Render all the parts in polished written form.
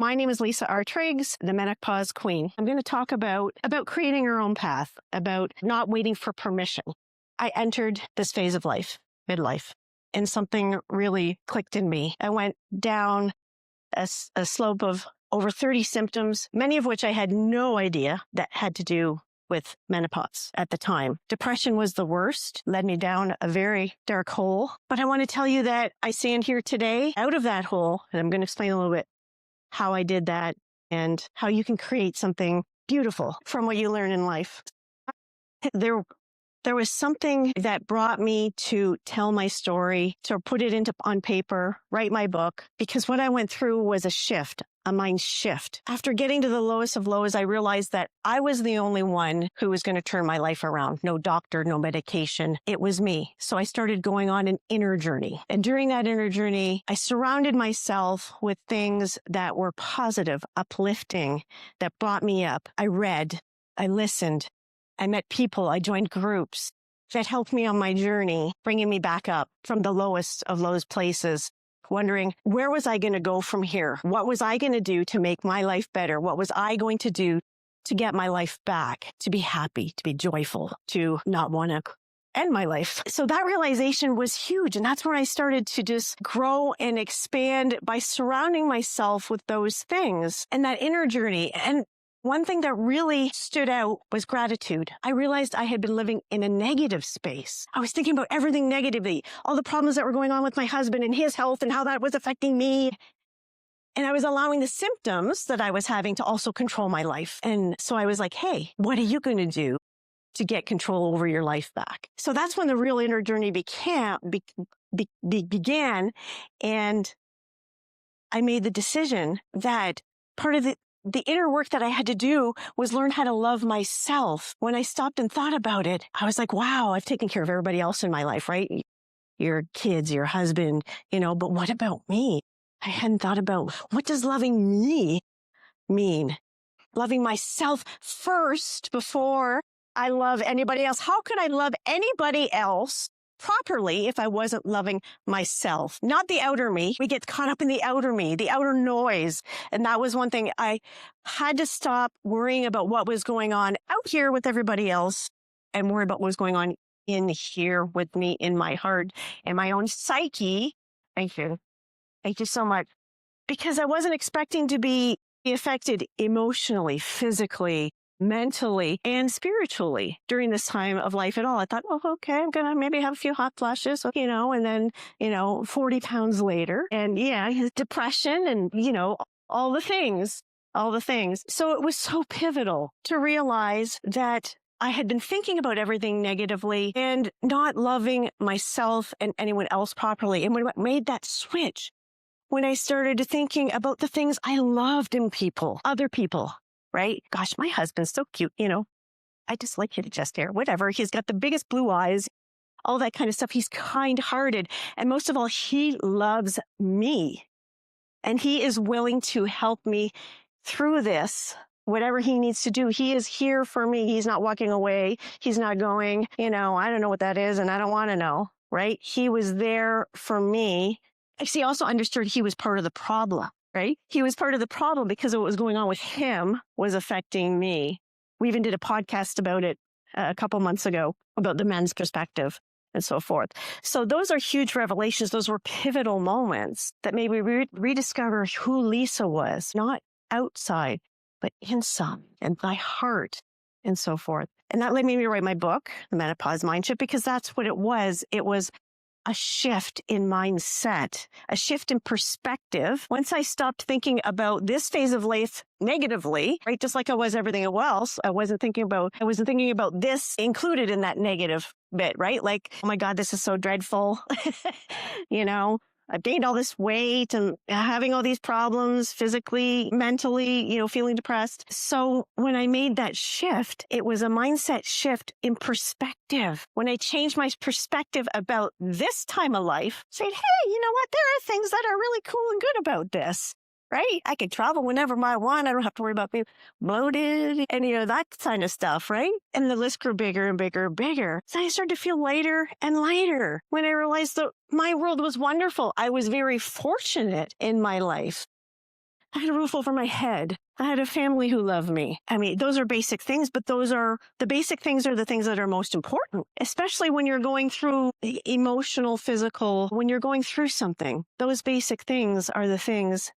My name is Lisa R. Triggs, the Menopause Queen. I'm going to talk about creating your own path, about not waiting for permission. I entered this phase of life, midlife, and something really clicked in me. I went down a slope of over 30 symptoms, many of which I had no idea that had to do with menopause at the time. Depression was the worst, led me down a very dark hole. But I want to tell you that I stand here today out of that hole, and I'm going to explain a little bit how I did that and how you can create something beautiful from what you learn in life. There was something that brought me to tell my story, to put it on paper, write my book, because what I went through was a shift, a mind shift. After getting to the lowest of lows, I realized that I was the only one who was going to turn my life around. No doctor, no medication. It was me. So I started going on an inner journey. And during that inner journey, I surrounded myself with things that were positive, uplifting, that brought me up. I read, I listened, I met people, I joined groups that helped me on my journey, bringing me back up from the lowest of lows places, wondering, where was I going to go from here? What was I going to do to make my life better? What was I going to do to get my life back, to be happy, to be joyful, to not want to end my life? So that realization was huge. And that's where I started to just grow and expand by surrounding myself with those things and that inner journey. And one thing that really stood out was gratitude. I realized I had been living in a negative space. I was thinking about everything negatively, all the problems that were going on with my husband and his health and how that was affecting me. And I was allowing the symptoms that I was having to also control my life. And so I was like, hey, what are you going to do to get control over your life back? So that's when the real inner journey began. And I made the decision that part of the inner work that I had to do was learn how to love myself. When I stopped and thought about it, I was like, wow, I've taken care of everybody else in my life, right? Your kids, your husband, but what about me? I hadn't thought about, what does loving me mean? Loving myself first before I love anybody else. How could I love anybody else properly if I wasn't loving myself? Not the outer me. We get caught up in the outer me, the outer noise. And that was one thing. I had to stop worrying about what was going on out here with everybody else and worry about what was going on in here with me, in my heart and my own psyche. Thank you. Thank you so much. Because I wasn't expecting to be affected emotionally, physically, mentally and spiritually during this time of life at all. I thought, oh, okay, I'm going to maybe have a few hot flashes, and then, 40 pounds later and depression and, all the things. So it was so pivotal to realize that I had been thinking about everything negatively and not loving myself and anyone else properly. And when I made that switch, when I started thinking about the things I loved in people, other people, right? Gosh, my husband's so cute, I just like his chest hair, whatever. He's got the biggest blue eyes, all that kind of stuff. He's kind-hearted. And most of all, he loves me. And he is willing to help me through this, whatever he needs to do. He is here for me. He's not walking away. He's not going, I don't know what that is and I don't want to know, right? He was there for me. He also understood he was part of the problem. Right? He was part of the problem because of what was going on with him was affecting me. We even did a podcast about it a couple months ago about the men's perspective and so forth. So those are huge revelations. Those were pivotal moments that made me rediscover who Lisa was, not outside, but inside and my heart and so forth. And that led me to write my book, The Menopause Mindset, because that's what it was. It was a shift in mindset, a shift in perspective. Once I stopped thinking about this phase of life negatively, right? Just like I was everything else, I wasn't thinking about this included in that negative bit, right? Like, oh my God, this is so dreadful. I've gained all this weight and having all these problems physically, mentally, feeling depressed. So when I made that shift, it was a mindset shift in perspective. When I changed my perspective about this time of life, saying, hey, you know what? There are things that are really cool and good about this. Right? I can travel whenever I want. I don't have to worry about being bloated and, that kind of stuff, right? And the list grew bigger and bigger and bigger. So I started to feel lighter and lighter when I realized that my world was wonderful. I was very fortunate in my life I had a roof over my head. I had a family who loved me. I mean, those are basic things, but the basic things are the things that are most important, especially when you're going through emotional, physical, when you're going through something. Those basic things are the things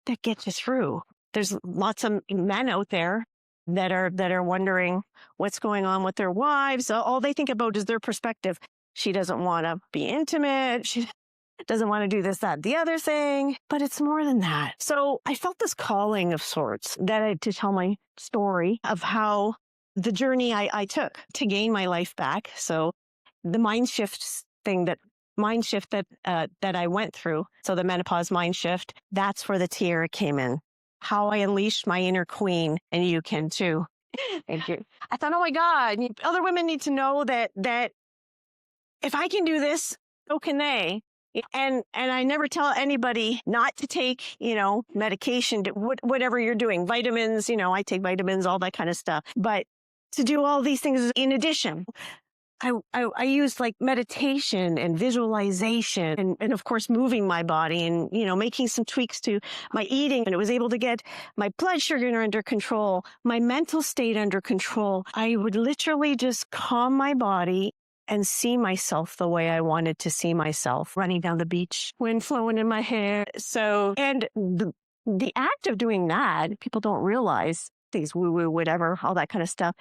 that get you through. There's lots of men out there that are wondering what's going on with their wives. All they think about is their perspective. She doesn't want to be intimate. She doesn't want to do this, that, the other thing, but it's more than that. So I felt this calling of sorts to tell my story of how the journey I took to gain my life back. So the mind shift that I went through. So the menopause mind shift, that's where the tiara came in. How I unleashed my inner queen, and you can too. Thank you. I thought, oh my God, other women need to know that if I can do this, so can they. And I never tell anybody not to take, medication, whatever you're doing, vitamins, I take vitamins, all that kind of stuff. But to do all these things in addition, I used like meditation and visualization and of course moving my body and, making some tweaks to my eating. And it was able to get my blood sugar under control, my mental state under control. I would literally just calm my body and see myself the way I wanted to see myself, running down the beach, wind flowing in my hair. So, and the act of doing that, people don't realize these woo-woo, whatever, all that kind of stuff.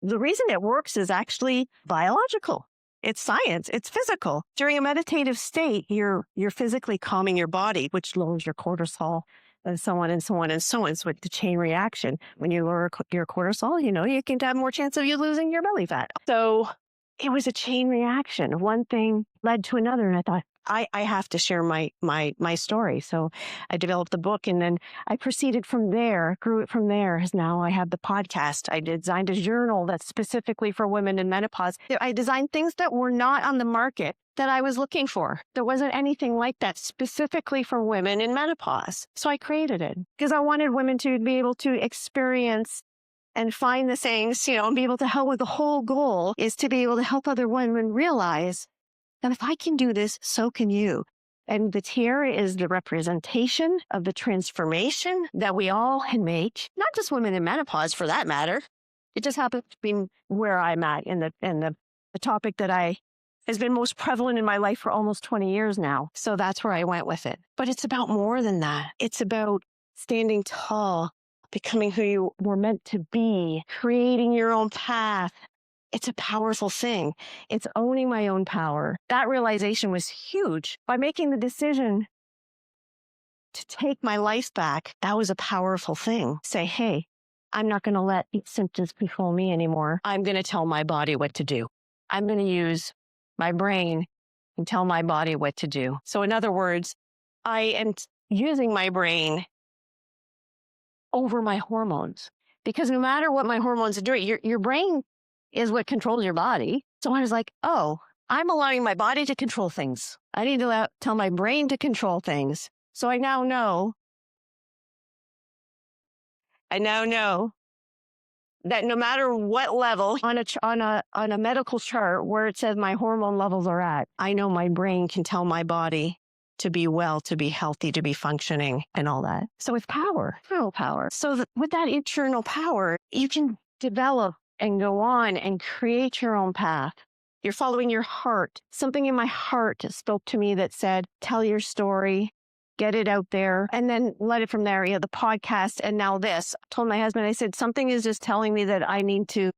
The reason it works is actually biological. It's science. It's physical. During a meditative state, you're physically calming your body, which lowers your cortisol, and so on and so on and so on. So it's the chain reaction. When you lower your cortisol, you can have more chance of you losing your belly fat. So it was a chain reaction. One thing led to another, and I thought, I have to share my story. So I developed the book, and then I proceeded from there, grew it from there. As now I have the podcast. I designed a journal that's specifically for women in menopause. I designed things that were not on the market that I was looking for. There wasn't anything like that specifically for women in menopause. So I created it because I wanted women to be able to experience and find the things, and be able to help. With the whole goal is to be able to help other women realize that if I can do this, so can you. And the tiara is the representation of the transformation that we all can make, not just women in menopause for that matter. It just happens to be where I'm at in the topic that has been most prevalent in my life for almost 20 years now. So that's where I went with it. But it's about more than that. It's about standing tall, becoming who you were meant to be, creating your own path. It's a powerful thing. It's owning my own power. That realization was huge. By making the decision to take my life back, that was a powerful thing. Say, hey, I'm not going to let these symptoms control me anymore. I'm going to tell my body what to do. I'm going to use my brain and tell my body what to do. So in other words, I am using my brain over my hormones, because no matter what my hormones are doing, your brain is what controls your body. So I was like, oh, I'm allowing my body to control things. I need to tell my brain to control things. So I now know that no matter what level on a medical chart where it says my hormone levels are at, I know my brain can tell my body to be well, to be healthy, to be functioning, and all that. So it's power, internal power. So with that internal power, you can develop and go on and create your own path. You're following your heart. Something in my heart spoke to me that said, tell your story, get it out there, and then let it from there. The podcast, and now this. I told my husband, I said, something is just telling me that I need to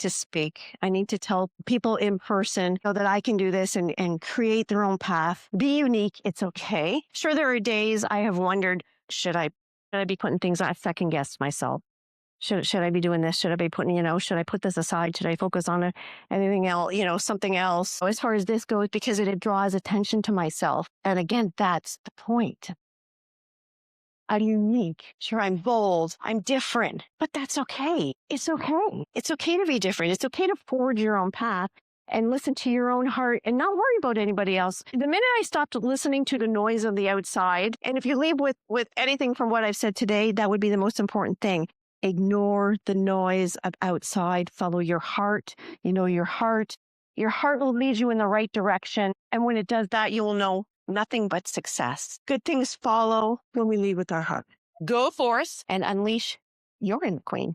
speak. I need to tell people in person so that I can do this and create their own path. Be unique. It's okay. Sure, there are days I have wondered, should I be putting things I second guess myself? Should I be doing this? Should I be putting, should I put this aside? Should I focus on anything else, something else? So as far as this goes, because it draws attention to myself. And again, that's the point. I'm unique. Sure, I'm bold. I'm different, but that's okay. It's okay. It's okay to be different. It's okay to forge your own path and listen to your own heart and not worry about anybody else. The minute I stopped listening to the noise of the outside, and if you leave with anything from what I've said today, that would be the most important thing. Ignore the noise of outside. Follow your heart. Your heart. Your heart will lead you in the right direction. And when it does that, you will know nothing but success. Good things follow when we lead with our heart. Go forth and unleash your inner queen.